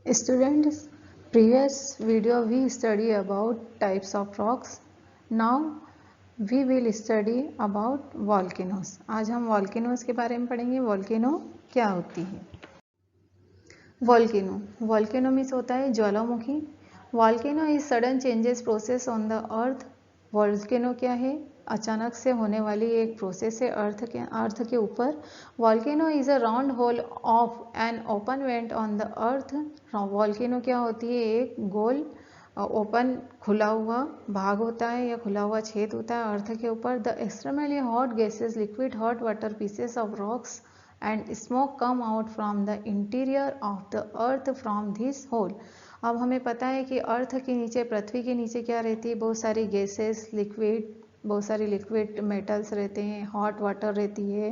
Students, previous video we study about types of rocks. Now we will study about volcanoes. आज हम volcanoes के बारे में पढ़ेंगे. volcano क्या होती है? volcano मीन्स होता है ज्वालामुखी. volcano is sudden changes process on the earth. volcano क्या है? अचानक से होने वाली एक प्रोसेस है अर्थ के ऊपर. Volcano is a round whole of an open went on the earth. Volcano क्या होती है? एक गोल ओपन खुला हुआ भाग होता है या खुला हुआ छेद होता है अर्थ के ऊपर. The extremely hot gases, liquid hot water, pieces of rocks and smoke come out from the interior of the earth from this hole. अब हमें पता है कि अर्थ के नीचे, पृथ्वी के नीचे क्या रहती है? बहुत सारी गैसेस, बहुत सारे लिक्विड मेटल्स रहते हैं, हॉट वाटर रहती है,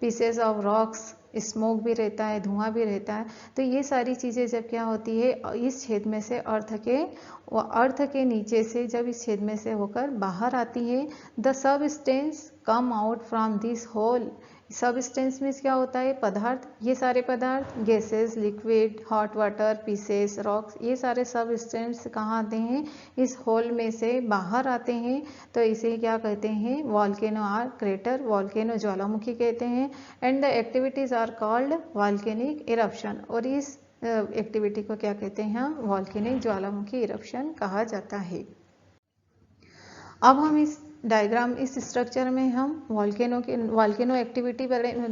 पीसेस ऑफ रॉक्स, स्मोक भी रहता है, धुआं भी रहता है. तो ये सारी चीज़ें जब क्या होती है इस छेद में से अर्थ के नीचे से जब इस छेद में से होकर बाहर आती है, the substance come out from this hole. Substance means क्या होता है? पदार्थ. ये सारे पदार्थ, gases, liquid, hot water, pieces, rocks, ये सारे सबस्टेंस कहाँ आते हैं? इस होल में से बाहर आते हैं. तो इसे क्या कहते हैं? वॉल्केनो आर क्रेटर, वॉल्केनो ज्वालामुखी कहते हैं. And the activities are called volcanic eruption. और इस एक्टिविटी को क्या कहते हैं? वॉल्केनिक ज्वालामुखी इरप्शन कहा जाता है. अब हम इस डायग्राम, इस स्ट्रक्चर में हम वॉल्केनो एक्टिविटी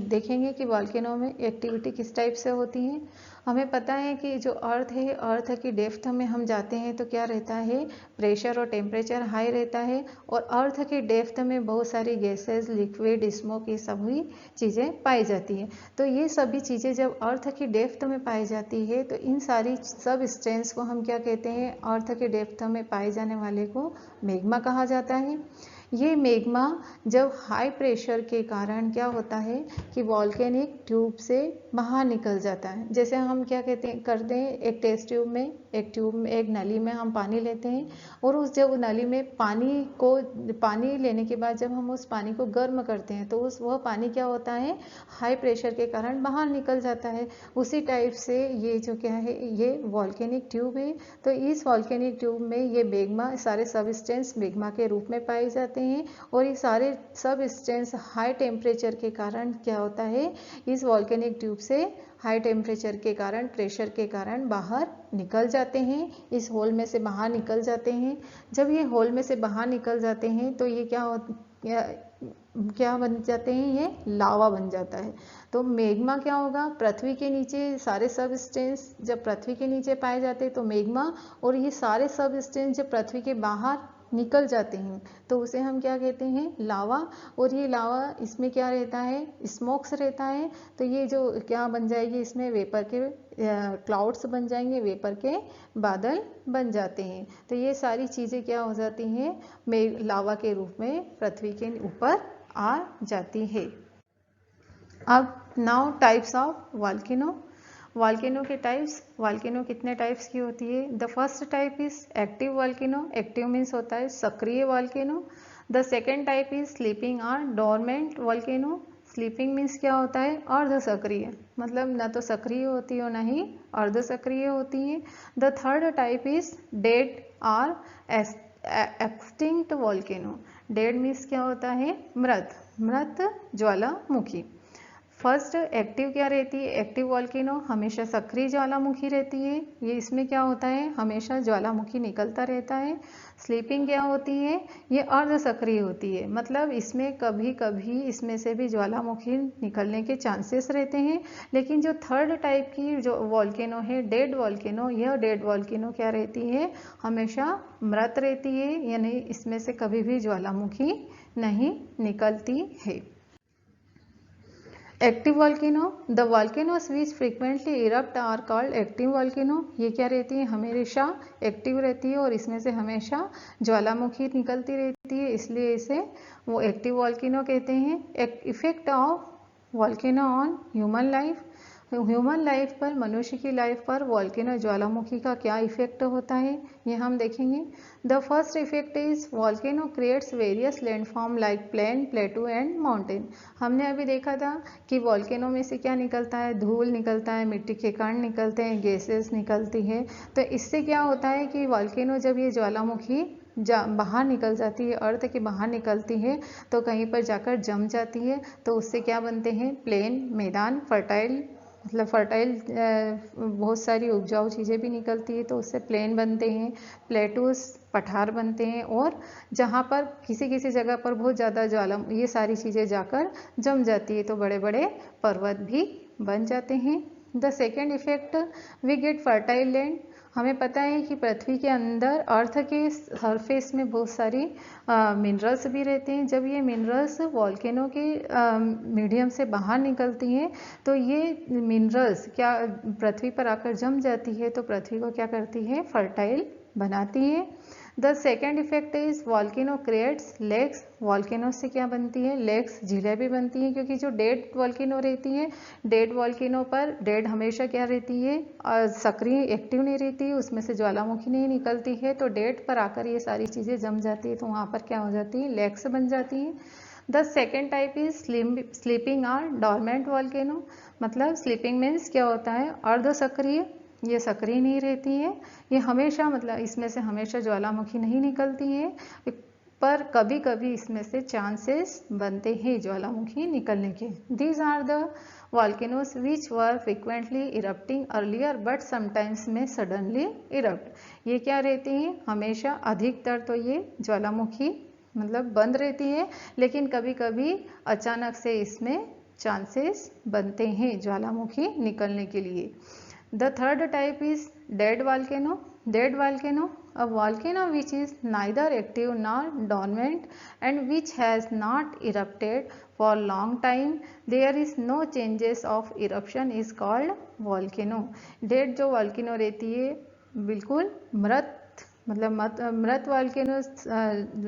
देखेंगे कि वॉल्केनो में एक्टिविटी किस टाइप से होती है. हमें पता है कि जो अर्थ है, अर्थ की डेप्थ में हम जाते हैं तो क्या रहता है? प्रेशर और टेम्परेचर हाई रहता है. और अर्थ की डेप्थ में बहुत सारी गैसेस, लिक्विड, स्मोक, ये सभी चीज़ें पाई जाती हैं. तो ये सभी चीज़ें जब अर्थ की डेप्थ में पाई जाती है तो इन सारी सब स्ट्रेंस को हम क्या कहते हैं? अर्थ के डेप्थ में पाए जाने वाले को मैग्मा कहा जाता है. ये मैग्मा जब हाई प्रेशर के कारण क्या होता है कि वॉल्केनिक ट्यूब से बाहर निकल जाता है. जैसे हम क्या करते हैं, एक टेस्ट ट्यूब में, एक नली में हम पानी लेते हैं और जब नली में पानी लेने के बाद जब हम उस पानी को गर्म करते हैं तो वह पानी क्या होता है? हाई प्रेशर के कारण बाहर निकल जाता है. उसी टाइप से ये जो क्या है, ये वॉल्केनिक ट्यूब है. तो इस वॉल्केनिक ट्यूब में ये मैग्मा, सारे सबस्टेंस मैग्मा के रूप में पाए जाते हैं. और ये सारे सबस्टेंस हाई टेम्परेचर के कारण क्या होता है? इस वॉल्केनिक ट्यूब से हाई टेम्परेचर के कारण, प्रेशर के कारण बाहर निकल जाते हैं. इस होल में से बाहर निकल जाते हैं. जब ये होल में से बाहर निकल जाते हैं तो ये क्या बन जाते हैं? ये लावा बन जाता है. तो मैग्मा क्या होगा? पृथ्वी के नीचे सारे सबस्टेंस जब पृथ्वी के नीचे पाए जाते हैं तो मैग्मा, और ये सारे सबस्टेंस जब पृथ्वी के बाहर निकल जाते हैं तो उसे हम क्या कहते हैं? लावा. और ये लावा, इसमें क्या रहता है? स्मोक्स रहता है. तो ये जो क्या बन जाएगी, इसमें वेपर के क्लाउड्स बन जाएंगे, वेपर के बादल बन जाते हैं. तो ये सारी चीज़ें क्या हो जाती हैं? लावा के रूप में पृथ्वी के ऊपर आ जाती है. अब now types of volcano. Volcano के टाइप्स. वॉल्केनो कितने टाइप्स की होती है? The first type is active volcano. Active means होता है सक्रिय volcano. The second type is sleeping और डोरमेंट वॉल्केनो. स्लीपिंग मीन्स क्या होता है? अर्ध सक्रिय, मतलब ना तो सक्रिय होती है और ना ही अर्ध सक्रिय होती है. The third type is dead और एक्सटिंक्ट वॉल्केनो. डेड मीन्स क्या होता है? मृत ज्वालामुखी. फर्स्ट एक्टिव क्या रहती है? एक्टिव वॉल्केनो हमेशा सक्रिय ज्वालामुखी रहती है. ये इसमें क्या होता है? हमेशा ज्वालामुखी निकलता रहता है. स्लीपिंग क्या होती है? ये अर्ध सक्रिय होती है, मतलब इसमें कभी कभी इसमें से भी ज्वालामुखी निकलने के चांसेस रहते हैं. लेकिन जो थर्ड टाइप की जो वॉल्केनो है, डेड वॉल्केनो, यह डेड वॉल्केनो क्या रहती है? हमेशा मृत रहती है, यानी इसमें से कभी भी ज्वालामुखी नहीं निकलती है. Active volcano. The volcanoes which frequently erupt are called active volcano. ये क्या रहती है? हमेशा एक्टिव रहती है और इसमें से हमेशा ज्वालामुखी निकलती रहती है, इसलिए इसे वो एक्टिव वॉल्केनो कहते हैं. Effect of volcano on human life. Human life पर, मनुष्य की लाइफ पर वॉल्केनो ज्वालामुखी का क्या इफेक्ट होता है ये हम देखेंगे। The first effect is volcano creates various landform like plain, plateau and mountain. हमने अभी देखा था कि वॉल्केनो में से क्या निकलता है, धूल निकलता है, मिट्टी के कण निकलते हैं, गैसेस निकलती है। तो इससे क्या होता है कि वॉल्केनो जब ये ज्वालामुखी बाहर निकल जाती है, अर्थ के बाहर निकलती है, तो कहीं पर जाकर जम जाती है। तो उससे क्या बनते हैं, प्लेन, मैदान, फर्टाइल, मतलब फर्टाइल बहुत सारी उपजाऊ चीज़ें भी निकलती है, तो उससे प्लेन बनते हैं, प्लेटूस, पठार बनते हैं, और जहाँ पर किसी किसी जगह पर बहुत ज़्यादा ज्वाला ये सारी चीज़ें जाकर जम जाती है, तो बड़े बड़े पर्वत भी बन जाते हैं। The second effect, we get fertile land. हमें पता है कि पृथ्वी के अंदर, अर्थ के सरफेस में बहुत सारी मिनरल्स भी रहते हैं। जब ये मिनरल्स वॉल्केनो के मीडियम से बाहर निकलती हैं, तो ये मिनरल्स क्या पृथ्वी पर आकर जम जाती है, तो पृथ्वी को क्या करती है, फर्टाइल बनाती है। The second effect is volcano creates lakes. Volcano से क्या बनती है, लेक्स, झीलें भी बनती हैं, क्योंकि जो डेड वॉल्केनो रहती है, डेड वॉल्केनो पर, डेड हमेशा क्या रहती है, सक्रिय, एक्टिव नहीं रहती है, उसमें से ज्वालामुखी नहीं निकलती है, तो डेड पर आकर ये सारी चीज़ें जम जाती है, तो वहाँ पर क्या हो जाती है, लेक्स बन जाती हैं। The second type is sleeping और डॉर्मेंट वॉल्केनो। मतलब स्लीपिंग मीन्स क्या होता है, अर्ध सक्रिय, ये सक्रिय नहीं रहती है, ये हमेशा, मतलब इसमें से हमेशा ज्वालामुखी नहीं निकलती है, पर कभी कभी इसमें से चांसेस बनते हैं ज्वालामुखी निकलने के। These are the volcanoes which were frequently erupting earlier but sometimes may suddenly erupt। ये क्या रहती हैं, हमेशा, अधिकतर तो ये ज्वालामुखी मतलब बंद रहती है, लेकिन कभी कभी अचानक से इसमें चांसेस बनते हैं ज्वालामुखी निकलने के लिए। The third type is dead volcano. Dead volcano, a volcano which is neither active nor dormant and which has not erupted for long time. There is no changes of eruption is called volcano. Dead जो volcano रहती है, बिल्कुल मृत, मतलब मृत volcano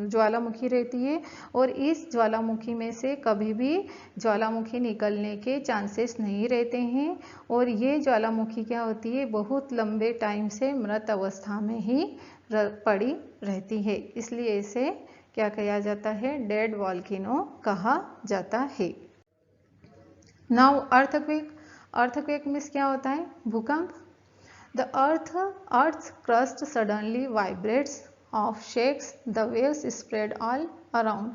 ज्वालामुखी रहती है, और इस ज्वालामुखी में से कभी भी ज्वालामुखी निकलने के चांसेस नहीं रहते हैं, और ये ज्वालामुखी क्या होती है, बहुत लंबे टाइम से मृत अवस्था में ही पड़ी रहती है, इसलिए इसे क्या कहा जाता है, डेड वॉल्केनो कहा जाता है। Now earthquake. अर्थक्वेक मीन्स क्या होता है, भूकंप। The Earth's crust suddenly vibrates or shakes. The waves spread all around.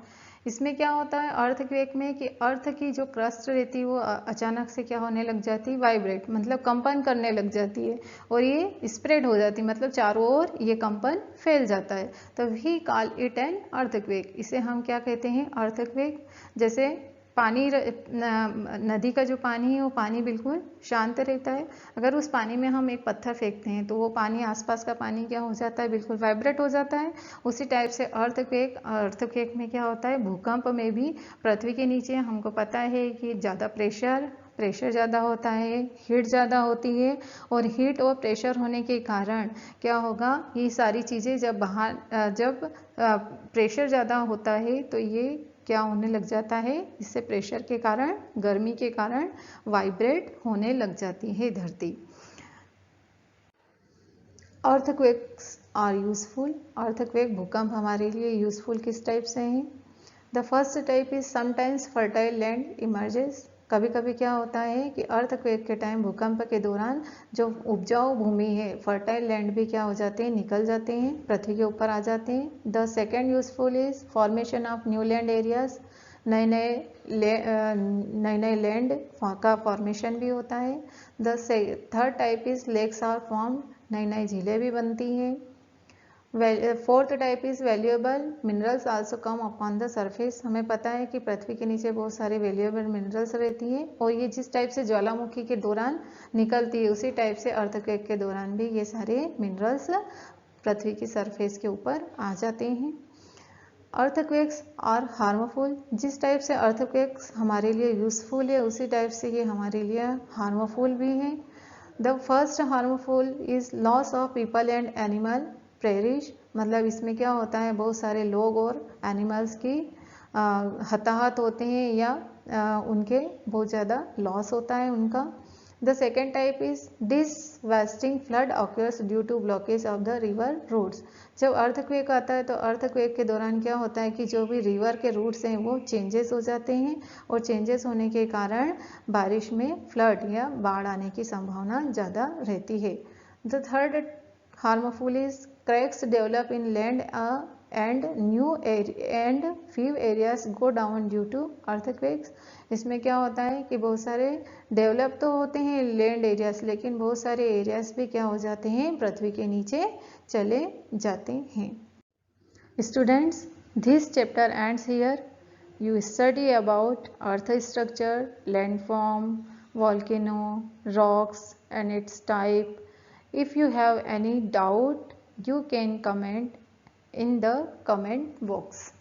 इसमें क्या होता है अर्थक्वेक में कि अर्थ की जो क्रस्ट रहती है वो अचानक से क्या होने लग जाती है, वाइब्रेट, मतलब कंपन करने लग जाती है, और ये स्प्रेड हो जाती है, मतलब चारों ओर ये कंपन फैल जाता है, तो we call it an earthquake. इसे हम क्या कहते हैं, अर्थक्वेक। जैसे पानी, नदी का जो पानी है वो पानी बिल्कुल शांत रहता है, अगर उस पानी में हम एक पत्थर फेंकते हैं तो वो पानी, आसपास का पानी क्या हो जाता है, बिल्कुल वाइब्रेट हो जाता है। उसी टाइप से अर्थक्वेक में क्या होता है, भूकंप में भी पृथ्वी के नीचे हमको पता है कि ज़्यादा प्रेशर ज़्यादा होता है, हीट ज़्यादा होती है, और हीट और प्रेशर होने के कारण क्या होगा, ये सारी चीज़ें जब प्रेशर ज़्यादा होता है तो ये क्या होने लग जाता है, इससे प्रेशर के कारण, गर्मी के कारण वाइब्रेट होने लग जाती है धरती। Earthquakes are useful. अर्थक्वेक, भूकंप हमारे लिए यूजफुल किस टाइप से हैं। The first type is sometimes fertile land emerges. कभी कभी क्या होता है कि अर्थक्वेक के टाइम, भूकंप के दौरान जो उपजाऊ भूमि है, फर्टाइल लैंड भी क्या हो जाते हैं, निकल जाते हैं, पृथ्वी के ऊपर आ जाते हैं। The second useful is formation of new land areas. नए नए लैंड का फॉर्मेशन भी होता है। The third type is lakes are form. नई नई झीलें भी बनती हैं। Fourth type is valuable minerals also come upon the surface. हमें पता है कि पृथ्वी के नीचे बहुत सारे वैल्यूएबल मिनरल्स रहती हैं, और ये जिस टाइप से ज्वालामुखी के दौरान निकलती है, उसी टाइप से अर्थक्वेक के दौरान भी ये सारे मिनरल्स पृथ्वी की सरफेस के ऊपर आ जाते हैं। Earthquakes are harmful. जिस टाइप से अर्थक्वेक्स हमारे लिए यूजफुल है, उसी टाइप से ये हमारे लिए हार्मफुल भी हैं। The first harmful is loss of people and animal perish. मतलब इसमें क्या होता है, बहुत सारे लोग और एनिमल्स की हताहत होते हैं, या उनके बहुत ज़्यादा लॉस होता है उनका। The second type is devastating flood occurs due to blockage of the river routes. जब अर्थक्वेक आता है तो अर्थक्वेक के दौरान क्या होता है कि जो भी रिवर के रूट्स हैं वो चेंजेस हो जाते हैं और चेंजेस होने के कारण बारिश में फ्लड या बाढ़ आने की संभावना ज़्यादा रहती है. The third harmful is cracks develop in land and few areas go down due to earthquakes. इसमें क्या होता है कि बहुत सारे डेवलप तो होते हैं लैंड एरियाज, लेकिन बहुत सारे एरियाज भी क्या हो जाते हैं, पृथ्वी के नीचे चले जाते हैं. Students, this chapter ends here. You study about earth structure, landform, volcano, rocks and its type. If you have any doubt, you can comment in the comment box.